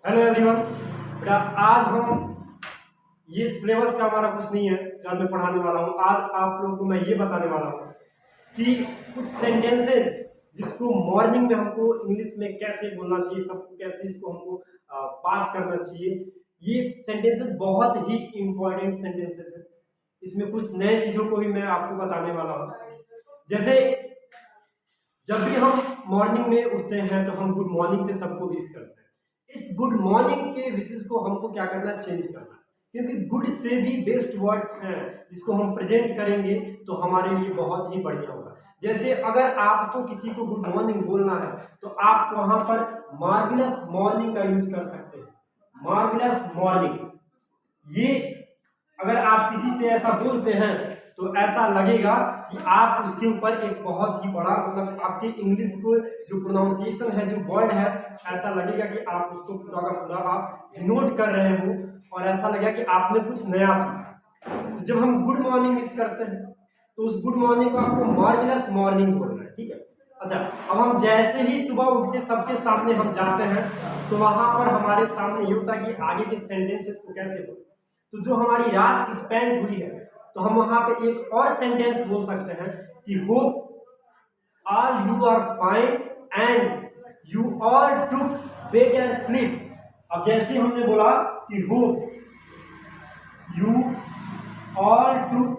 Hello everyone. बेटा आज हम ये सिलेबस का हमारा कुछ नहीं है जो आज मैं पढ़ाने वाला हूँ। आज आप लोगों को मैं ये बताने वाला हूँ कि कुछ सेंटेंसेस जिसको मॉर्निंग में हमको इंग्लिश में कैसे बोलना चाहिए, सबको कैसे इसको हमको बात करना चाहिए। ये सेंटेंसेस बहुत ही इंपॉर्टेंट सेंटेंसेस है। इसमें कुछ नए चीज़ों को भी मैं आपको बताने वाला हूँ। जैसे जब भी हम मॉर्निंग में उठते हैं तो हम गुड मॉर्निंग से सबको विश करते हैं। इस गुड मॉर्निंग के विशेष को हमको क्या करना है, चेंज करना है, क्योंकि गुड से भी बेस्ट वर्ड्स हैं जिसको हम प्रेजेंट करेंगे तो हमारे लिए बहुत ही बढ़िया होगा। जैसे अगर आपको किसी को गुड मॉर्निंग बोलना है तो आप वहां पर मार्वेलस मॉर्निंग का यूज कर सकते हैं। मार्वेलस मॉर्निंग, ये अगर आप किसी से ऐसा बोलते हैं तो ऐसा लगेगा कि आप उसके ऊपर एक बहुत ही बड़ा मतलब आपके इंग्लिश को जो प्रोनाउंसिएशन है, जो वर्ड है, ऐसा लगेगा कि आप उसको पूरा का पूरा आप नोट कर रहे हो और ऐसा लगेगा कि आपने कुछ नया सीखा। तो जब हम गुड मॉर्निंग मिस करते हैं तो उस गुड मॉर्निंग को आपको मार्वेलस मॉर्निंग बोलना है, ठीक है। अच्छा, अब हम जैसे ही सुबह उठ के सबके सामने हम जाते हैं तो वहां पर हमारे सामने ये होता है कि आगे के सेंटेंसेस को कैसे बोलें। तो जो हमारी रात स्पेंड हुई है तो हम वहां पे एक और सेंटेंस बोल सकते हैं कि hope all you are fine and you all took better sleep. अब जैसे हमने बोला कि hope you all took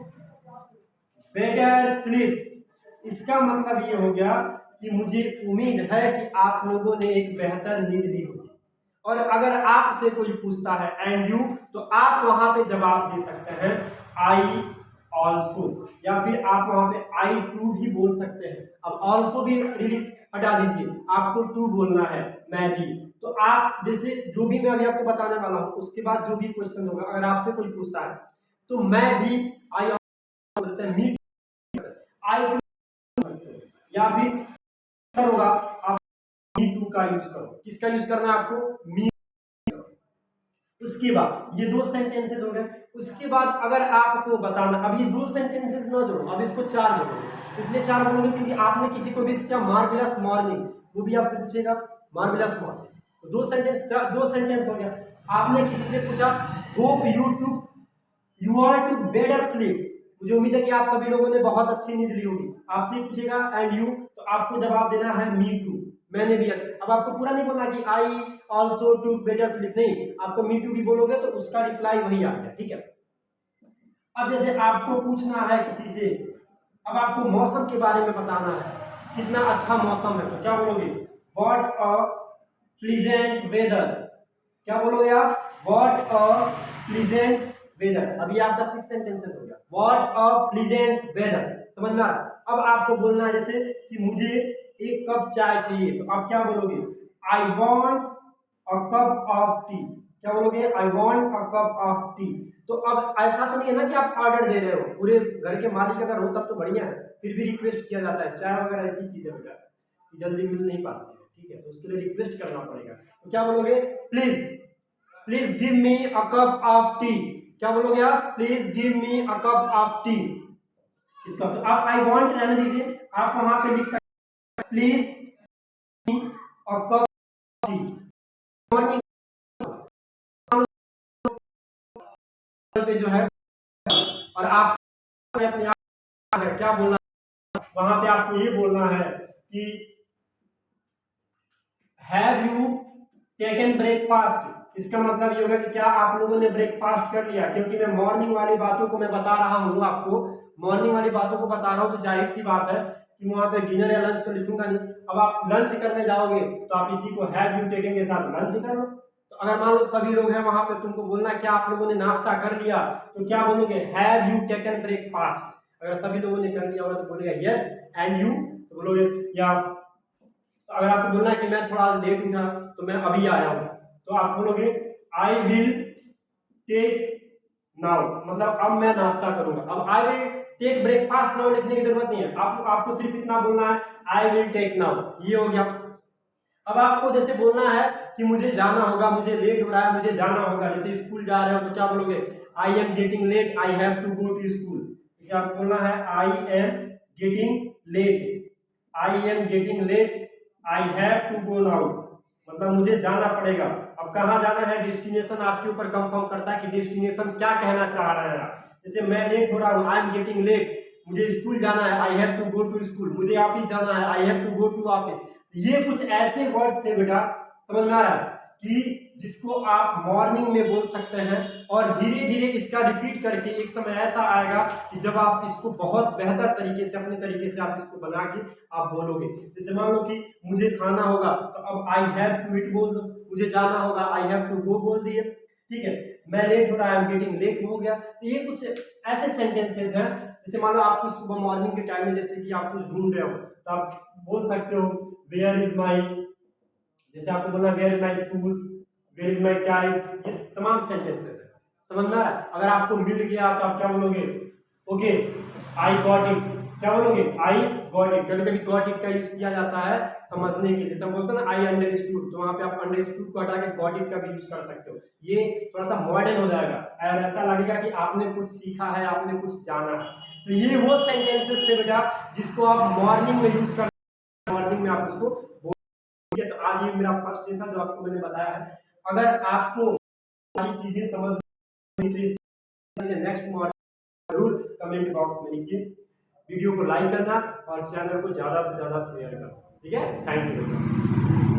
better sleep, इसका मतलब ये हो गया कि मुझे उम्मीद है कि आप लोगों ने एक बेहतर नींद ली होगी। और अगर आपसे कोई पूछता है एंड यू, तो आप वहां पे जवाब दे सकते हैं आई ऑल्सो, या फिर आप वहां पे आई टू भी बोल सकते हैं। अब ऑल्सो भी रिलीज हटा दीजिए, आपको टू बोलना है, मैं भी। तो आप जैसे जो भी मैं अभी आपको बताने वाला हूं उसके बाद जो भी क्वेश्चन होगा, अगर आपसे कोई पूछता है तो मैं भी आई बोलते हैं, मी आई टू, या फिर होगा आप मी टू का यूज करो। किसका यूज करना है आपको, मी। उसके बाद ये दो सेंटेंसेस हो गए। उसके बाद अगर आपको बताना, अब ये दो सेंटेंसेस ना जोड़ो, अब इसको चार जोड़ो। इसलिए चार बोलोगे क्योंकि आपने किसी को भी इसका मार्वेलस मॉर्निंग, वो भी आपसे पूछेगा मार्वेलस मॉर्निंग। तो दो सेंटेंस हो गया। आपने किसी से पूछा hope you are to better sleep, मुझे उम्मीद है कि आप सभी लोगों ने बहुत अच्छी नींद ली होगी। आपसे पूछेगा एंड यू, तो आपको जवाब देना है मी टू, मैंने भी अच्छा। अब आपको पूरा नहीं बोलना कि I also to better sleep, नहीं, आपको मी टू भी बोलोगे तो उसका रिप्लाई वही आ गया, ठीक है। अब जैसे आपको पूछना है किसी से, अब आपको मौसम के बारे में बताना है, कितना अच्छा मौसम है, तो क्या बोलोगे, व्हाट अ प्लीजेंट वेदर। क्या बोलोगे आप, व्हाट अ प्लीजेंट वेदर। अभी आपका सिक्स सेंटेंसेस हो गया, व्हाट अ प्लीजेंट वेदर। समझ में आ रहा। अब आपको बोलना है जैसे कि मुझे एक कप चाय चाहिए, तो आप क्या बोलोगे, I want a cup of T. क्या बोलोगे, I want a cup of T. तो अब ऐसा तो नहीं है ना कि आप ऑर्डर दे रहे हो, पूरे घर के मालिक अगर हो तब तो बढ़िया है, फिर भी रिक्वेस्ट किया जाता है। चाय वगैरह ऐसी चीजें हो जाती है जल्दी मिल नहीं पाती है, ठीक है, तो उसके लिए रिक्वेस्ट करना पड़ेगा। तो क्या बोलोगे, please please give me a cup of T. क्या बोलोगे आप, please give me a cup of T. इसका तो आप आई वांट रहने दीजिए, आप वहां पे लिख सकते हैं please a cup of T. Morning पे जो है, और आप अपने आप है क्या बोलना, वहां पे आपको ये बोलना है कि हैव यू टेकन ब्रेकफास्ट। इसका मतलब ये होगा कि क्या आप लोगों ने ब्रेकफास्ट कर लिया। क्योंकि मैं मॉर्निंग वाली बातों को मैं बता रहा हूँ, आपको मॉर्निंग वाली बातों को बता रहा हूँ, तो जाहिर सी बात है कि वहां पे डिनर या लंच तो लिखूंगा नहीं। अब आप लंच करने जाओगे तो आप इसी को हैव यू टेकन के साथ लंच करो। तो अगर मान लो सभी लोग हैं वहां पे, तुमको बोलना क्या आप लोगों ने नाश्ता कर लिया, तो क्या बोलोगे, हैव यू टेकन ब्रेकफास्ट। अगर सभी लोगों ने कर लिया होगा तो बोलेगा यस, एंड यू, तो बोलोगे या। तो अगर आपको बोलना है कि मैं थोड़ा लेट उठा तो मैं अभी आया हूं, तो आप बोलोगे आई विल टेक नाउ, मतलब अब मैं नाश्ता करूंगा। अब I will take breakfast now लिखने की जरूरत नहीं है, आपको सिर्फ इतना बोलना है आई विल टेक नाउ, ये हो गया। अब आपको जैसे बोलना है कि मुझे जाना होगा, मुझे लेट हो रहा है, मुझे जाना होगा, जैसे स्कूल जा रहे हो तो क्या बोलोगे, I am getting late, I have to go to school. क्या बोलना है, I am getting late, I am getting late, I have to go now. मतलब मुझे जाना पड़ेगा। अब कहाँ जाना है, डेस्टिनेशन आपके ऊपर कंफर्म करता है कि डेस्टिनेशन क्या कहना चाह रहे हैं आप। जैसे मैं लेट हो रहा हूँ, आई एम गेटिंग लेट, मुझे स्कूल जाना है, I have to go to school, मुझे ऑफिस जाना है, I have to go to office. ये कुछ ऐसे वर्ड्स थे बेटा, समझ में आ रहा है, कि जिसको आप मॉर्निंग में बोल सकते हैं और धीरे धीरे इसका रिपीट करके एक समय ऐसा आएगा कि जब आप इसको बहुत बेहतर तरीके से अपने तरीके से आप इसको बना के आप बोलोगे। जैसे मान लो कि मुझे खाना होगा तो अब आई हैव टू इट बोल दो, मुझे जाना होगा आई हैव टू गो बोल दिए, ठीक है। मैं लेट हो रहा है, आई एम गेटिंग लेट हो गया। तो ये कुछ ऐसे सेंटेंसेस हैं, जैसे मान लो आपको सुबह मॉर्निंग के टाइम में जैसे कि आप कुछ ढूंढ रहे हो तो आप बोल सकते हो वेयर इज माई, जैसे आपको बोलना where is my shoes, where is my ties, ये तमाम सेंटेंसेस है। समझ में आ रहा है। अगर आपको मिल गया तो आप क्या बोलोगे, ओके आई गॉट इट, क्या बोलोगे आई गॉट इट। कभी कभी गॉट इट का यूज किया जाता है समझने के लिए, जैसे बोलते हैं ना आई अंडरस्टूड, तो वहां पे आप अंडरस्टूड को हटा के गॉट इट का भी यूज कर सकते हो। ये थोड़ा सा मॉडर्न हो जाएगा और ऐसा लगेगा कि आपने कुछ सीखा है, आपने कुछ जाना है। तो ये वो सेंटेंसेस थे बेटा जिसको आप मॉर्निंग में यूज कर, मॉर्निंग में आप उसको बोल। तो आज ये मेरा फर्स्ट डे था जो आपको मैंने बताया है। अगर आपको सारी चीजें समझ नेक्स्ट मॉर्निंग जरूर कमेंट बॉक्स में लिखिए, वीडियो को लाइक करना और चैनल को ज्यादा से ज्यादा शेयर करना, ठीक है। Thank you.